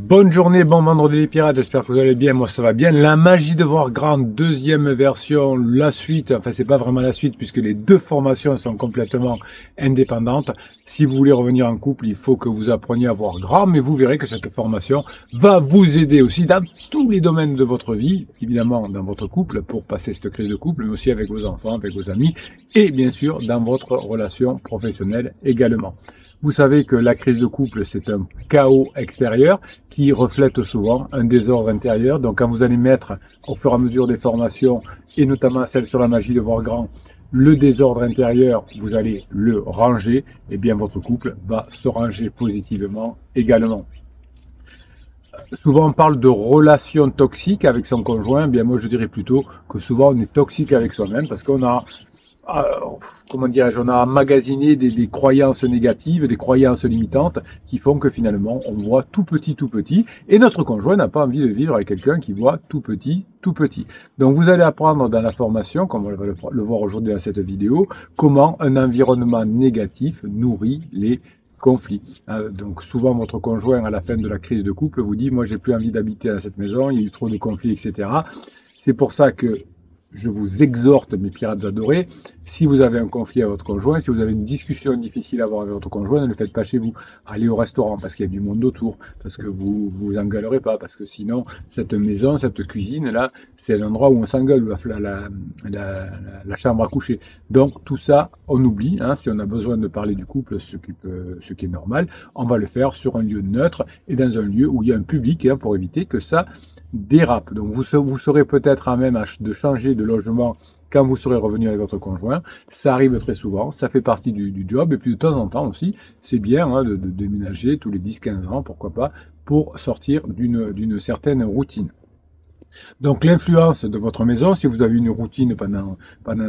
Bonne journée, bon vendredi les pirates, j'espère que vous allez bien, moi ça va bien. La magie de voir grand, deuxième version, la suite, enfin c'est pas vraiment la suite puisque les deux formations sont complètement indépendantes. Si vous voulez revenir en couple, il faut que vous appreniez à voir grand, mais vous verrez que cette formation va vous aider aussi dans tous les domaines de votre vie, évidemment dans votre couple pour passer cette crise de couple, mais aussi avec vos enfants, avec vos amis et bien sûr dans votre relation professionnelle également. Vous savez que la crise de couple, c'est un chaos extérieur qui reflète souvent un désordre intérieur. Donc quand vous allez mettre au fur et à mesure des formations, et notamment celle sur la magie de voir grand, le désordre intérieur, vous allez le ranger, et bien votre couple va se ranger positivement également. Souvent on parle de relations toxiques avec son conjoint, bien moi je dirais plutôt que souvent on est toxique avec soi-même parce qu'on a comment dirais-je, on a emmagasiné des croyances négatives, des croyances limitantes qui font que finalement on voit tout petit, et notre conjoint n'a pas envie de vivre avec quelqu'un qui voit tout petit. Donc vous allez apprendre dans la formation, comme on va le voir aujourd'hui dans cette vidéo, comment un environnement négatif nourrit les conflits. Donc souvent votre conjoint à la fin de la crise de couple vous dit moi j'ai plus envie d'habiter dans cette maison, il y a eu trop de conflits, etc. C'est pour ça que je vous exhorte, mes pirates adorés, si vous avez un conflit avec votre conjoint, si vous avez une discussion difficile à avoir avec votre conjoint, ne le faites pas chez vous. Allez au restaurant parce qu'il y a du monde autour, parce que vous engueulerez pas, parce que sinon, cette maison, cette cuisine-là, c'est un endroit où on s'engueule, la chambre à coucher. Donc, tout ça, on oublie. Hein, si on a besoin de parler du couple, ce qui est normal, on va le faire sur un lieu neutre et dans un lieu où il y a un public hein, pour éviter que ça dérape. Donc vous serez peut-être à même de changer de logement quand vous serez revenu avec votre conjoint. Ça arrive très souvent, ça fait partie du job. Et puis de temps en temps aussi, c'est bien hein, de déménager tous les 10-15 ans, pourquoi pas, pour sortir d'une certaine routine. Donc l'influence de votre maison, si vous avez une routine pendant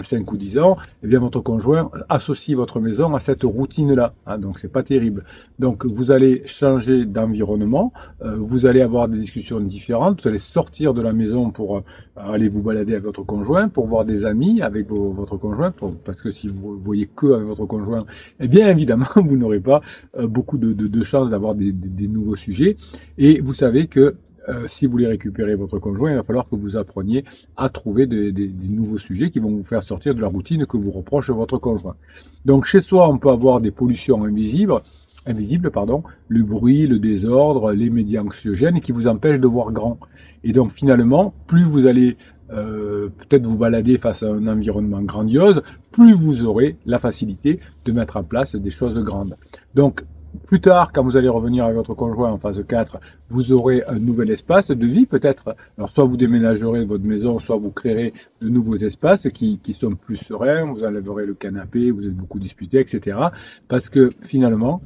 5 ou 10 ans, eh bien votre conjoint associe votre maison à cette routine-là. Hein, donc c'est pas terrible. Donc vous allez changer d'environnement, vous allez avoir des discussions différentes, vous allez sortir de la maison pour aller vous balader avec votre conjoint, pour voir des amis avec votre conjoint, parce que si vous voyez que avec votre conjoint, eh bien évidemment vous n'aurez pas beaucoup de chances d'avoir des nouveaux sujets. Et vous savez que si vous voulez récupérer votre conjoint, il va falloir que vous appreniez à trouver des nouveaux sujets qui vont vous faire sortir de la routine que vous reproche votre conjoint. Donc chez soi, on peut avoir des pollutions invisibles, le bruit, le désordre, les médias anxiogènes qui vous empêchent de voir grand. Et donc finalement, plus vous allez peut-être vous balader face à un environnement grandiose, plus vous aurez la facilité de mettre en place des choses grandes. Donc plus tard, quand vous allez revenir avec votre conjoint en phase 4, vous aurez un nouvel espace de vie peut-être. Alors soit vous déménagerez votre maison, soit vous créerez de nouveaux espaces qui sont plus sereins, vous enlèverez le canapé, vous êtes beaucoup disputé, etc. Parce que finalement,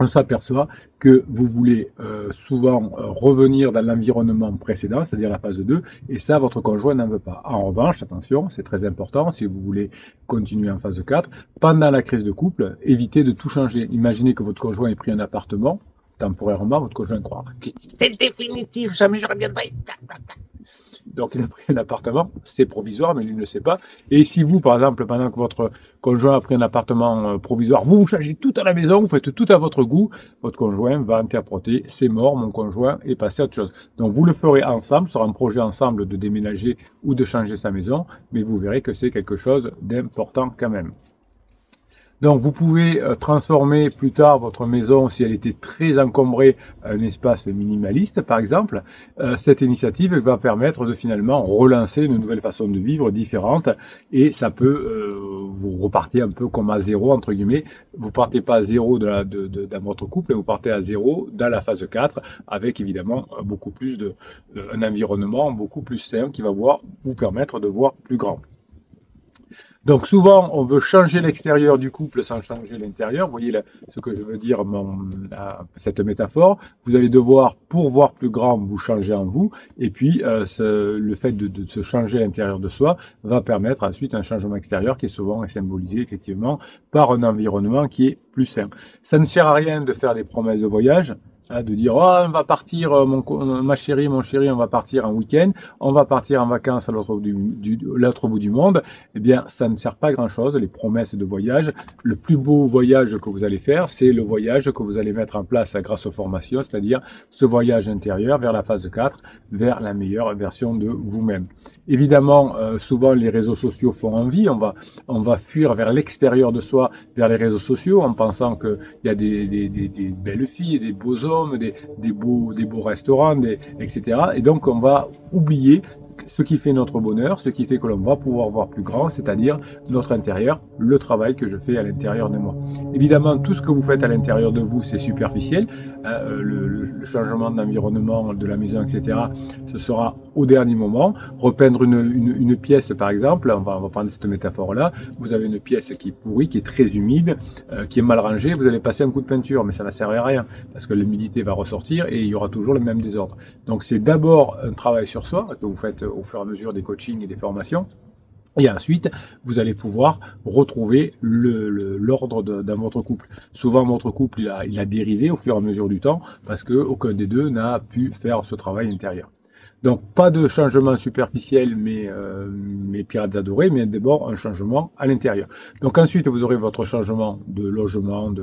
on s'aperçoit que vous voulez souvent revenir dans l'environnement précédent, c'est-à-dire la phase 2, et ça, votre conjoint n'en veut pas. En revanche, attention, c'est très important, si vous voulez continuer en phase 4, pendant la crise de couple, évitez de tout changer. Imaginez que votre conjoint ait pris un appartement, temporairement, votre conjoint croit que c'est définitif, jamais je reviendrai. Donc il a pris un appartement, c'est provisoire, mais il ne le sait pas. Et si vous, par exemple, pendant que votre conjoint a pris un appartement provisoire, vous changez tout à la maison, vous faites tout à votre goût, votre conjoint va interpréter, c'est mort, mon conjoint est passé à autre chose. Donc vous le ferez ensemble, ce sera un projet ensemble de déménager ou de changer sa maison, mais vous verrez que c'est quelque chose d'important quand même. Donc vous pouvez transformer plus tard votre maison, si elle était très encombrée, un espace minimaliste par exemple. Cette initiative va permettre de finalement relancer une nouvelle façon de vivre différente et ça peut vous repartir un peu comme à zéro entre guillemets. Vous partez pas à zéro dans votre couple, vous partez à zéro dans la phase 4 avec évidemment beaucoup plus un environnement beaucoup plus sain qui va vous permettre de voir plus grand. Donc souvent, on veut changer l'extérieur du couple sans changer l'intérieur. Vous voyez ce que je veux dire, cette métaphore. Vous allez devoir, pour voir plus grand, vous changer en vous. Et puis, le fait de se changer à l'intérieur de soi va permettre ensuite un changement extérieur qui est souvent symbolisé effectivement par un environnement qui est plus sain. Ça ne sert à rien de faire des promesses de voyage, hein, de dire oh, on va partir, ma chérie, mon chéri, on va partir en week-end, on va partir en vacances à l'autre bout du monde. Eh bien, ça ne sert pas à grand-chose, les promesses de voyage. Le plus beau voyage que vous allez faire, c'est le voyage que vous allez mettre en place grâce aux formations, c'est-à-dire ce voyage intérieur vers la phase 4, vers la meilleure version de vous-même. Évidemment, souvent les réseaux sociaux font envie, on va fuir vers l'extérieur de soi, vers les réseaux sociaux, en pensant qu'il y a des belles filles, des beaux hommes, des beaux restaurants, etc. Et donc on va oublier ce qui fait notre bonheur, ce qui fait que l'on va pouvoir voir plus grand, c'est-à-dire notre intérieur, le travail que je fais à l'intérieur de moi. Évidemment, tout ce que vous faites à l'intérieur de vous, c'est superficiel. Le changement d'environnement, de la maison, etc., ce sera au dernier moment. Repeindre une pièce, par exemple, on va prendre cette métaphore-là, vous avez une pièce qui est pourrie, qui est très humide, qui est mal rangée, vous allez passer un coup de peinture, mais ça ne va servir à rien, parce que l'humidité va ressortir et il y aura toujours le même désordre. Donc c'est d'abord un travail sur soi que vous faites au fur et à mesure des coachings et des formations. Et ensuite, vous allez pouvoir retrouver l'ordre dans votre couple. Souvent, votre couple, il a dérivé au fur et à mesure du temps parce qu'aucun des deux n'a pu faire ce travail intérieur. Donc, pas de changement superficiel, mes pirates adorés, mais d'abord un changement à l'intérieur. Donc ensuite, vous aurez votre changement de logement,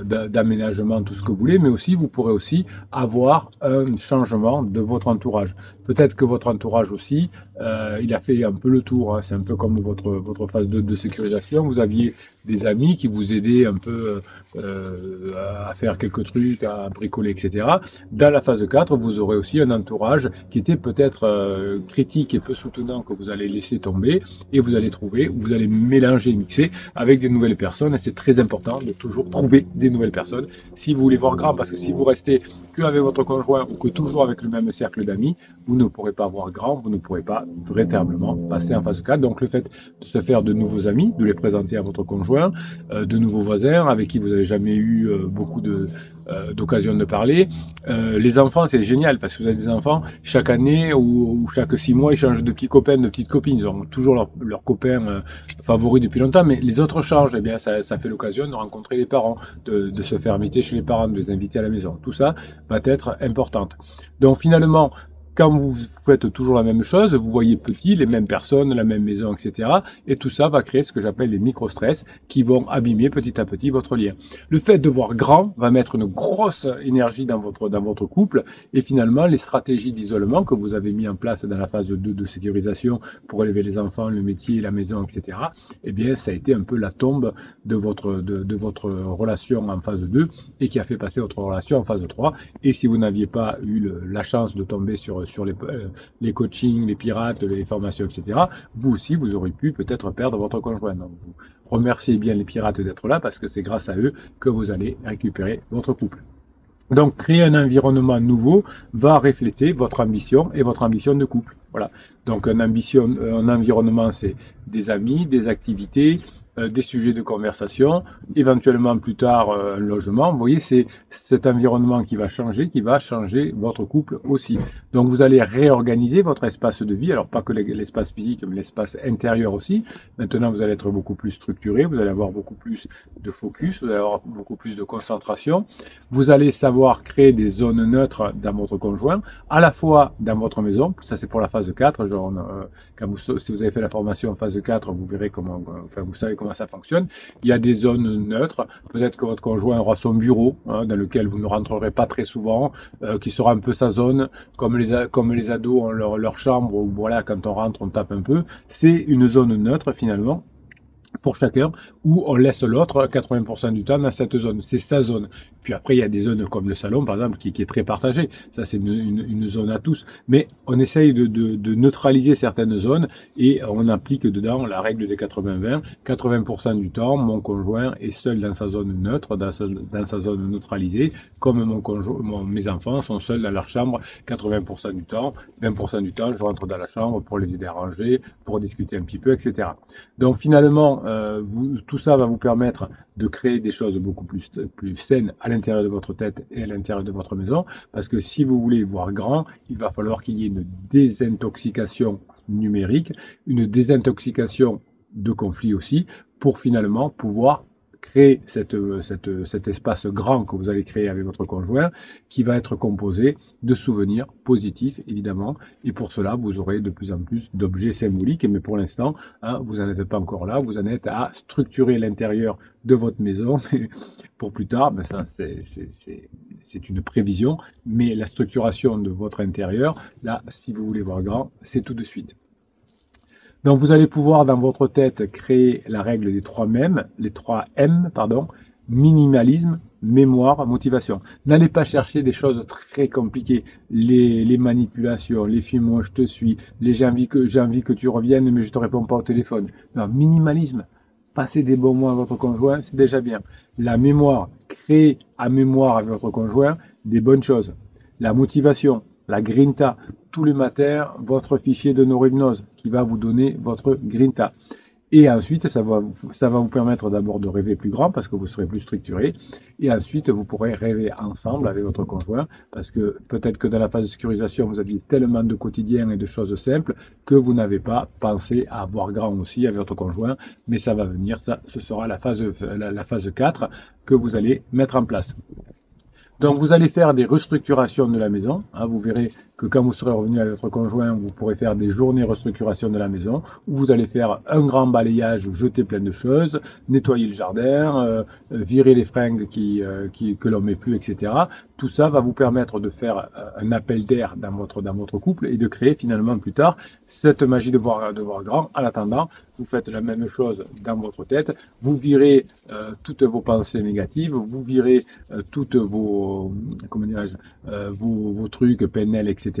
d'aménagement, tout ce que vous voulez, mais aussi, vous pourrez aussi avoir un changement de votre entourage. Peut-être que votre entourage aussi, il a fait un peu le tour, hein. C'est un peu comme votre phase de sécurisation. Vous aviez des amis qui vous aidaient un peu à faire quelques trucs, à bricoler, etc. Dans la phase 4, vous aurez aussi un entourage qui était peut-être critique et peu soutenant que vous allez laisser tomber et vous allez mélanger, mixer avec des nouvelles personnes et c'est très important de toujours trouver des nouvelles personnes si vous voulez voir grand parce que si vous restez qu'avec votre conjoint ou que toujours avec le même cercle d'amis, vous ne pourrez pas voir grand, vous ne pourrez pas véritablement passer en phase 4. Donc le fait de se faire de nouveaux amis, de les présenter à votre conjoint, de nouveaux voisins avec qui vous n'avez jamais eu beaucoup d'occasion de parler. Les enfants, c'est génial parce que vous avez des enfants, chaque année ou chaque 6 mois, ils changent de petits copains, de petites copines. Ils ont toujours leur copain favori depuis longtemps, mais les autres changent. Eh bien, ça fait l'occasion de rencontrer les parents, de se faire inviter chez les parents, de les inviter à la maison. Tout ça va être importante. Donc finalement, quand vous faites toujours la même chose, vous voyez petit, les mêmes personnes, la même maison, etc. Et tout ça va créer ce que j'appelle les micro-stress qui vont abîmer petit à petit votre lien. Le fait de voir grand va mettre une grosse énergie dans votre couple et finalement les stratégies d'isolement que vous avez mis en place dans la phase 2 de sécurisation pour élever les enfants, le métier, la maison, etc. Eh bien, ça a été un peu la tombe de votre relation en phase 2 et qui a fait passer votre relation en phase 3. Et si vous n'aviez pas eu la chance de tomber sur les coachings, les pirates, les formations, etc., vous aussi, vous aurez pu peut-être perdre votre conjoint. Donc, vous remerciez bien les pirates d'être là parce que c'est grâce à eux que vous allez récupérer votre couple. Donc, créer un environnement nouveau va refléter votre ambition et votre ambition de couple. Voilà. Donc, un environnement, c'est des amis, des activités, des sujets de conversation, éventuellement plus tard un logement. Vous voyez, c'est cet environnement qui va changer votre couple aussi. Donc vous allez réorganiser votre espace de vie, alors pas que l'espace physique, mais l'espace intérieur aussi. Maintenant, vous allez être beaucoup plus structuré, vous allez avoir beaucoup plus de focus, vous allez avoir beaucoup plus de concentration. Vous allez savoir créer des zones neutres dans votre conjoint, à la fois dans votre maison, ça c'est pour la phase 4, genre, si vous avez fait la formation en phase 4, vous verrez comment, enfin vous savez comment ça fonctionne. Il y a des zones neutres. Peut-être que votre conjoint aura son bureau, hein, dans lequel vous ne rentrerez pas très souvent, qui sera un peu sa zone, comme les ados ont leur chambre, où voilà, quand on rentre, on tape un peu. C'est une zone neutre finalement pour chacun, où on laisse l'autre 80% du temps dans cette zone. C'est sa zone. Puis après, il y a des zones comme le salon, par exemple, qui est très partagé. Ça, c'est une zone à tous. Mais on essaye de neutraliser certaines zones et on applique dedans la règle des 80-20. 80% du temps, mon conjoint est seul dans sa zone neutre, dans sa zone neutralisée, comme mes enfants sont seuls dans leur chambre 80% du temps. 20% du temps, je rentre dans la chambre pour les aider à ranger, pour discuter un petit peu, etc. Donc finalement, tout ça va vous permettre de créer des choses beaucoup plus saines à l'intérieur de votre tête et à l'intérieur de votre maison, parce que si vous voulez voir grand, il va falloir qu'il y ait une désintoxication numérique, une désintoxication de conflits aussi, pour finalement pouvoir créer cet espace grand que vous allez créer avec votre conjoint, qui va être composé de souvenirs positifs, évidemment. Et pour cela, vous aurez de plus en plus d'objets symboliques. Mais pour l'instant, hein, vous n'en êtes pas encore là. Vous en êtes à structurer l'intérieur de votre maison. Pour plus tard, ben ça, c'est une prévision. Mais la structuration de votre intérieur, là, si vous voulez voir grand, c'est tout de suite. Donc, vous allez pouvoir, dans votre tête, créer la règle des 3 M, les 3 M, pardon, minimalisme, mémoire, motivation. N'allez pas chercher des choses très compliquées, les manipulations, les films où je te suis, les j'ai envie que tu reviennes, mais je te réponds pas au téléphone. Non, minimalisme. Passer des bons mots à votre conjoint, c'est déjà bien. La mémoire, créer à mémoire avec votre conjoint des bonnes choses. La motivation, la grinta, tous les matins, votre fichier de neurohypnose qui va vous donner votre grinta. Et ensuite, ça va vous permettre d'abord de rêver plus grand parce que vous serez plus structuré. Et ensuite, vous pourrez rêver ensemble avec votre conjoint parce que peut-être que dans la phase de sécurisation, vous aviez tellement de quotidien et de choses simples que vous n'avez pas pensé à voir grand aussi avec votre conjoint. Mais ça va venir, ça, ce sera la phase 4 que vous allez mettre en place. Donc, vous allez faire des restructurations de la maison. Hein, vous verrez que quand vous serez revenu avec votre conjoint, vous pourrez faire des journées restructuration de la maison, où vous allez faire un grand balayage, jeter plein de choses, nettoyer le jardin, virer les fringues que l'on met plus, etc. Tout ça va vous permettre de faire un appel d'air dans votre couple et de créer finalement plus tard cette magie de voir grand. En attendant, vous faites la même chose dans votre tête. Vous virez toutes vos pensées négatives, vous virez toutes vos, comment dirais-je, vos trucs, PNL, etc.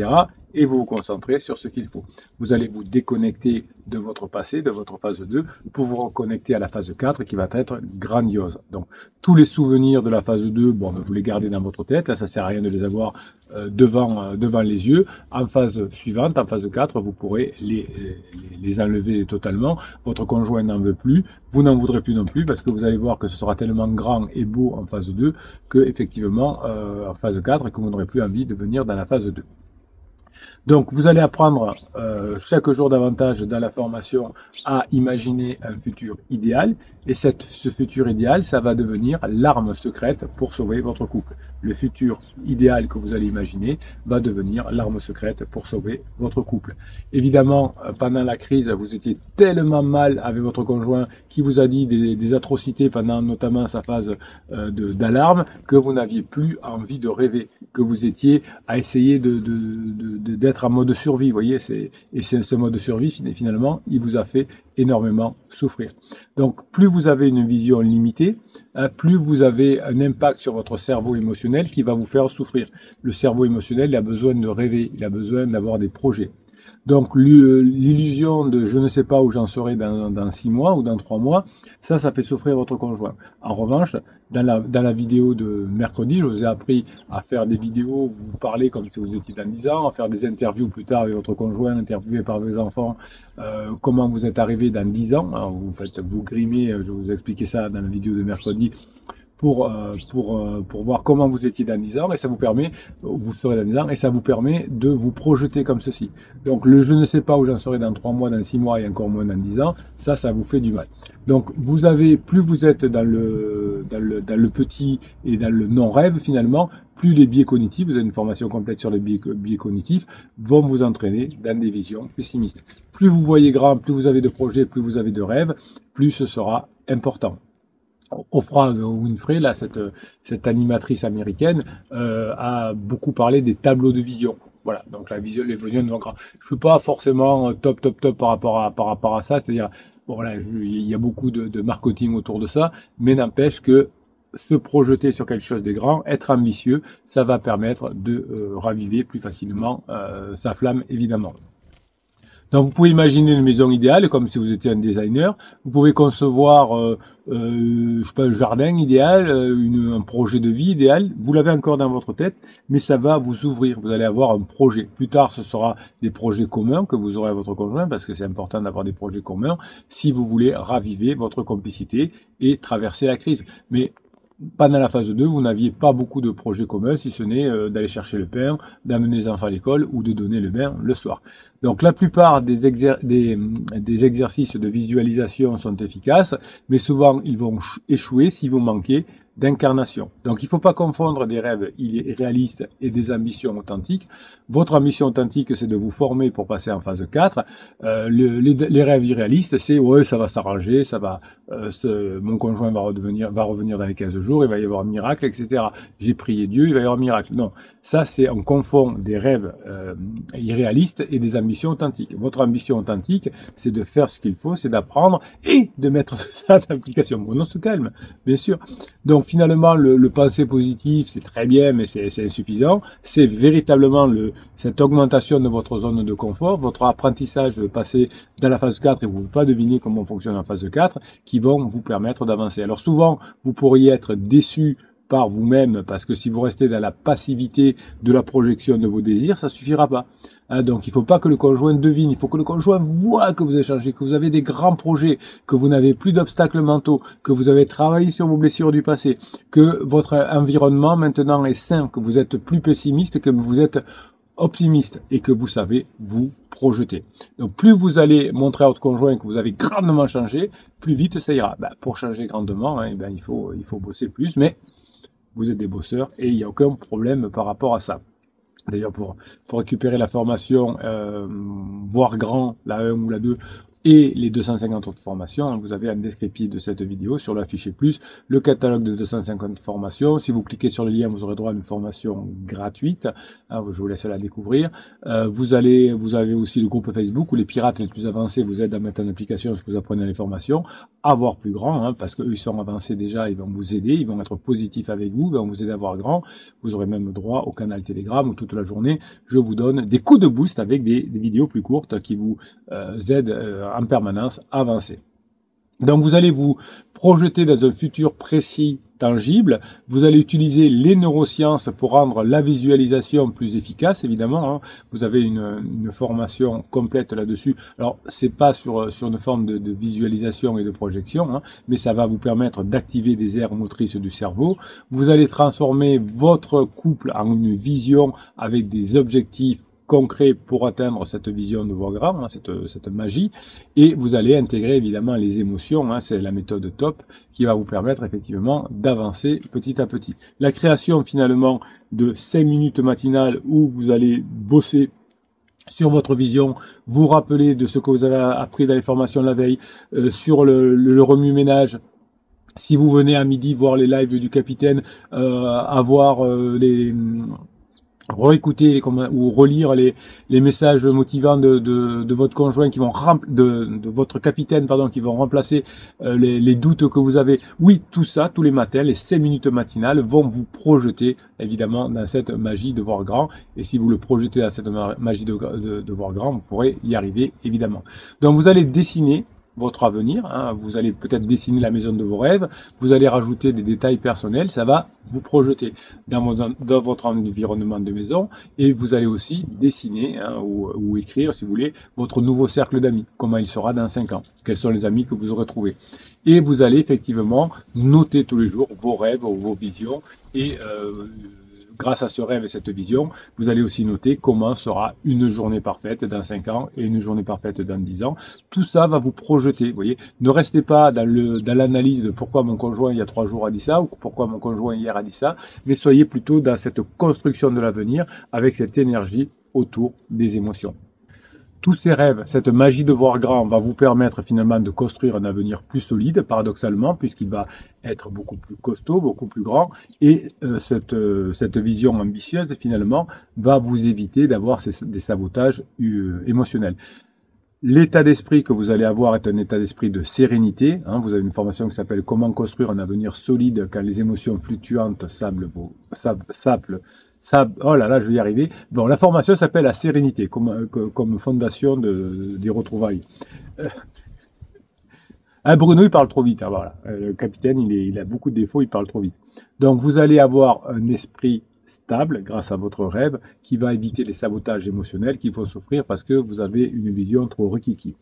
Et vous vous concentrez sur ce qu'il faut. Vous allez vous déconnecter de votre passé, de votre phase 2, pour vous reconnecter à la phase 4 qui va être grandiose. Donc, tous les souvenirs de la phase 2, bon, vous les gardez dans votre tête, là, ça sert à rien de les avoir devant les yeux. En phase suivante, en phase 4, vous pourrez les enlever totalement. Votre conjoint n'en veut plus, vous n'en voudrez plus non plus, parce que vous allez voir que ce sera tellement grand et beau en phase 2, que effectivement, en phase 4, que vous n'aurez plus envie de venir dans la phase 2. Donc, vous allez apprendre chaque jour davantage dans la formation à imaginer un futur idéal. Et ce futur idéal, ça va devenir l'arme secrète pour sauver votre couple. Le futur idéal que vous allez imaginer va devenir l'arme secrète pour sauver votre couple. Évidemment, pendant la crise, vous étiez tellement mal avec votre conjoint qui vous a dit des atrocités pendant notamment sa phase d'alarme que vous n'aviez plus envie de rêver, que vous étiez à essayer d'être en mode survie, vous voyez, et ce mode de survie, finalement, il vous a fait énormément souffrir. Donc, plus vous avez une vision limitée, plus vous avez un impact sur votre cerveau émotionnel qui va vous faire souffrir. Le cerveau émotionnel, il a besoin de rêver, il a besoin d'avoir des projets. Donc, l'illusion de je ne sais pas où j'en serai dans 6 mois ou dans 3 mois, ça fait souffrir votre conjoint. En revanche, dans la vidéo de mercredi, je vous ai appris à faire des vidéos où vous parlez comme si vous étiez dans 10 ans, à faire des interviews plus tard avec votre conjoint, interviewé par vos enfants, comment vous êtes arrivé dans 10 ans. Alors, vous grimez, je vais vous expliquer ça dans la vidéo de mercredi, pour voir comment vous étiez dans 10 ans, et ça vous permet, vous serez dans 10 ans, et ça vous permet de vous projeter comme ceci. Donc, le je ne sais pas où j'en serai dans 3 mois, dans 6 mois, et encore moins dans 10 ans, ça vous fait du mal. Donc, plus vous êtes dans le petit et dans le non-rêve, finalement, plus les biais cognitifs, vous avez une formation complète sur les biais cognitifs, vont vous entraîner dans des visions pessimistes. Plus vous voyez grand, plus vous avez de projets, plus vous avez de rêves, plus ce sera important. Oprah Winfrey, là, cette animatrice américaine, a beaucoup parlé des tableaux de vision. Voilà, donc les visions de grand. Je suis pas forcément top par rapport à ça, c'est-à-dire, bon, voilà, il y a beaucoup de marketing autour de ça, mais n'empêche que se projeter sur quelque chose de grand, être ambitieux, ça va permettre de raviver plus facilement sa flamme, évidemment. Donc, vous pouvez imaginer une maison idéale, comme si vous étiez un designer. Vous pouvez concevoir, je sais pas, un jardin idéal, un projet de vie idéal. Vous l'avez encore dans votre tête, mais ça va vous ouvrir. Vous allez avoir un projet. Plus tard, ce sera des projets communs que vous aurez à votre conjoint, parce que c'est important d'avoir des projets communs si vous voulez raviver votre complicité et traverser la crise. Mais pendant la phase 2, vous n'aviez pas beaucoup de projets communs, si ce n'est d'aller chercher le pain, d'amener les enfants à l'école ou de donner le bain le soir. Donc la plupart des exercices de visualisation sont efficaces, mais souvent ils vont échouer si vous manquez d'incarnation. Donc il ne faut pas confondre des rêves irréalistes et des ambitions authentiques. Votre ambition authentique, c'est de vous former pour passer en phase 4. Les rêves irréalistes, c'est ouais, ça va s'arranger, ça va, mon conjoint va revenir dans les 15 jours, il va y avoir un miracle, etc. J'ai prié Dieu, il va y avoir un miracle. Non, ça c'est, on confond des rêves irréalistes et des ambitions authentiques. Votre ambition authentique, c'est de faire ce qu'il faut, c'est d'apprendre et de mettre ça en application. Bon, on se calme, bien sûr. Donc finalement, le pensée positif, c'est très bien, mais c'est insuffisant. C'est véritablement cette augmentation de votre zone de confort, votre apprentissage de passer dans la phase 4 et vous ne pouvez pas deviner comment on fonctionne en phase 4, qui vont vous permettre d'avancer. Alors souvent, vous pourriez être déçu par vous-même, parce que si vous restez dans la passivité de la projection de vos désirs, ça suffira pas. Hein, donc il ne faut pas que le conjoint devine, il faut que le conjoint voit que vous avez changé, que vous avez des grands projets, que vous n'avez plus d'obstacles mentaux, que vous avez travaillé sur vos blessures du passé, que votre environnement maintenant est sain, que vous êtes plus pessimiste, que vous êtes optimiste et que vous savez vous projeter. Donc plus vous allez montrer à votre conjoint que vous avez grandement changé, plus vite ça ira. Ben, pour changer grandement, hein, ben, il faut bosser plus, mais vous êtes des bosseurs et il n'y a aucun problème par rapport à ça. D'ailleurs, pour récupérer la formation voir grand, la 1 ou la 2, et les 250 autres formations, vous avez un descriptif de cette vidéo sur l'affiché plus, le catalogue de 250 formations. Si vous cliquez sur le lien, vous aurez droit à une formation gratuite. Hein, je vous laisse la découvrir. Vous avez aussi le groupe Facebook où les pirates les plus avancés vous aident à mettre en application ce que vous apprenez dans les formations, à voir plus grand, hein, parce qu'eux ils sont avancés déjà, ils vont vous aider, ils vont être positifs avec vous, ils vont vous aider à voir grand. Vous aurez même droit au canal Telegram où toute la journée, je vous donne des coups de boost avec des vidéos plus courtes qui vous aident en permanence à avancer. Donc vous allez vous projeter dans un futur précis, tangible. Vous allez utiliser les neurosciences pour rendre la visualisation plus efficace, évidemment. Hein. Vous avez une formation complète là-dessus. Alors, c'est pas sur une forme de visualisation et de projection, hein, mais ça va vous permettre d'activer des aires motrices du cerveau. Vous allez transformer votre couple en une vision avec des objectifs concret pour atteindre cette vision de voix grand, hein, cette magie, et vous allez intégrer évidemment les émotions, hein, c'est la méthode TOP qui va vous permettre effectivement d'avancer petit à petit. La création finalement de 5 minutes matinales où vous allez bosser sur votre vision, vous rappeler de ce que vous avez appris dans les formations de la veille, sur le remue-ménage. Si vous venez à midi voir les lives du capitaine, avoir réécouter ou relire les messages motivants de votre conjoint qui vont de votre capitaine pardon qui vont remplacer les doutes que vous avez. Oui, tout ça, tous les matins, les 5 minutes matinales vont vous projeter évidemment dans cette magie de voir grand. Et si vous le projetez dans cette magie de voir grand, vous pourrez y arriver évidemment. Donc vous allez dessiner votre avenir, hein. Vous allez peut-être dessiner la maison de vos rêves, vous allez rajouter des détails personnels, ça va vous projeter dans votre environnement de maison, et vous allez aussi dessiner, hein, ou écrire, si vous voulez, votre nouveau cercle d'amis, comment il sera dans 5 ans, quels sont les amis que vous aurez trouvés. Et vous allez effectivement noter tous les jours vos rêves, vos visions, et grâce à ce rêve et cette vision, vous allez aussi noter comment sera une journée parfaite dans 5 ans et une journée parfaite dans 10 ans. Tout ça va vous projeter, vous voyez. Ne restez pas dans l'analyse de pourquoi mon conjoint il y a 3 jours a dit ça ou pourquoi mon conjoint hier a dit ça, mais soyez plutôt dans cette construction de l'avenir avec cette énergie autour des émotions. Tous ces rêves, cette magie de voir grand va vous permettre finalement de construire un avenir plus solide, paradoxalement, puisqu'il va être beaucoup plus costaud, beaucoup plus grand. Et cette vision ambitieuse, finalement, va vous éviter d'avoir des sabotages émotionnels. L'état d'esprit que vous allez avoir est un état d'esprit de sérénité. Hein. Vous avez une formation qui s'appelle « Comment construire un avenir solide quand les émotions fluctuantes oh là là, je vais y arriver. Bon, la formation s'appelle la sérénité, comme fondation des retrouvailles. Bruno, il parle trop vite. Hein, voilà. Le capitaine, il a beaucoup de défauts, il parle trop vite. Donc, vous allez avoir un esprit stable grâce à votre rêve qui va éviter les sabotages émotionnels qu'il faut souffrir parce que vous avez une vision trop rikiki.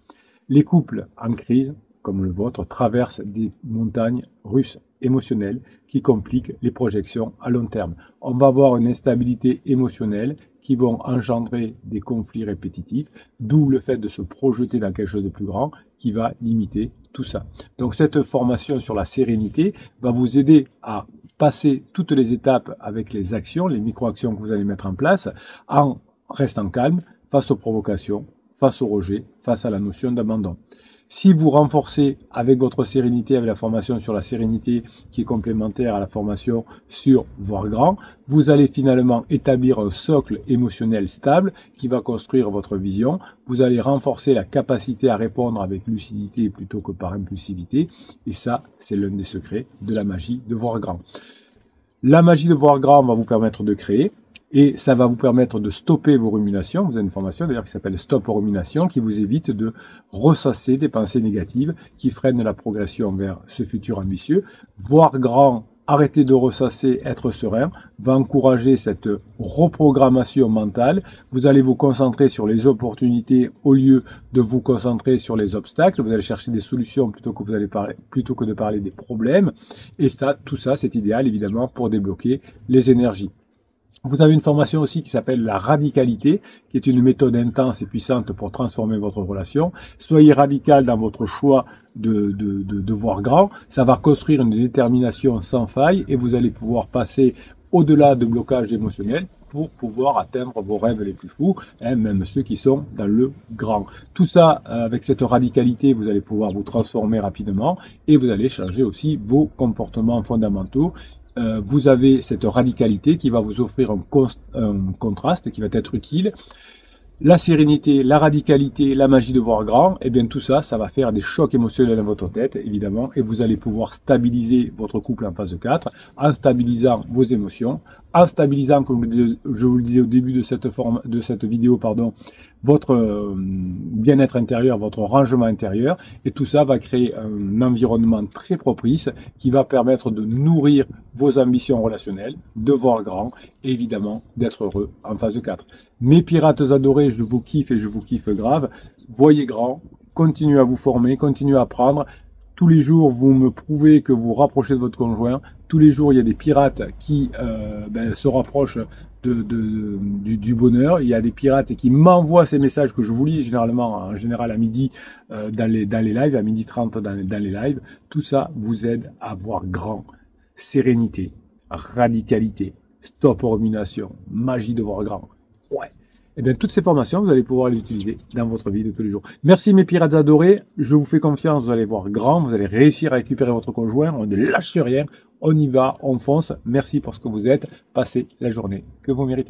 Les couples en crise, comme le vôtre, traverse des montagnes russes émotionnelles qui compliquent les projections à long terme. On va avoir une instabilité émotionnelle qui vont engendrer des conflits répétitifs, d'où le fait de se projeter dans quelque chose de plus grand qui va limiter tout ça. Donc cette formation sur la sérénité va vous aider à passer toutes les étapes avec les actions, les micro-actions que vous allez mettre en place, en restant calme face aux provocations, face au rejet, face à la notion d'abandon. Si vous renforcez avec votre sérénité, avec la formation sur la sérénité qui est complémentaire à la formation sur voir grand, vous allez finalement établir un socle émotionnel stable qui va construire votre vision. Vous allez renforcer la capacité à répondre avec lucidité plutôt que par impulsivité. Et ça, c'est l'un des secrets de la magie de voir grand. La magie de voir grand va vous permettre de créer. Et ça va vous permettre de stopper vos ruminations. Vous avez une formation d'ailleurs qui s'appelle Stop aux ruminations, qui vous évite de ressasser des pensées négatives qui freinent la progression vers ce futur ambitieux. Voir grand, arrêter de ressasser, être serein, va encourager cette reprogrammation mentale. Vous allez vous concentrer sur les opportunités au lieu de vous concentrer sur les obstacles. Vous allez chercher des solutions plutôt que de parler des problèmes. Et ça, tout ça, c'est idéal évidemment pour débloquer les énergies. Vous avez une formation aussi qui s'appelle la radicalité, qui est une méthode intense et puissante pour transformer votre relation. Soyez radical dans votre choix de voir grand. Ça va construire une détermination sans faille et vous allez pouvoir passer au-delà de blocages émotionnels pour pouvoir atteindre vos rêves les plus fous, même ceux qui sont dans le grand. Tout ça, avec cette radicalité, vous allez pouvoir vous transformer rapidement et vous allez changer aussi vos comportements fondamentaux. Vous avez cette radicalité qui va vous offrir un contraste qui va être utile. La sérénité, la radicalité, la magie de voir grand, et bien tout ça, ça va faire des chocs émotionnels dans votre tête, évidemment, et vous allez pouvoir stabiliser votre couple en phase 4, en stabilisant vos émotions, en stabilisant, comme je vous le disais au début de cette vidéo, votre bien-être intérieur, votre rangement intérieur, et tout ça va créer un environnement très propice qui va permettre de nourrir vos ambitions relationnelles, de voir grand, et évidemment d'être heureux en phase 4. Mes pirates adorés, je vous kiffe et je vous kiffe grave. Voyez grand, continuez à vous former, continuez à apprendre. Tous les jours, vous me prouvez que vous rapprochez de votre conjoint. Tous les jours, il y a des pirates qui se rapprochent du bonheur. Il y a des pirates qui m'envoient ces messages que je vous lis en général à midi dans les lives, à 12h30 dans les lives. Tout ça vous aide à voir grand. Sérénité, radicalité, stop aux ruminations, magie de voir grand. Ouais. Et bien, toutes ces formations, vous allez pouvoir les utiliser dans votre vie de tous les jours. Merci mes pirates adorés. Je vous fais confiance. Vous allez voir grand. Vous allez réussir à récupérer votre conjoint. On ne lâche rien. On y va. On fonce. Merci pour ce que vous êtes. Passez la journée que vous méritez.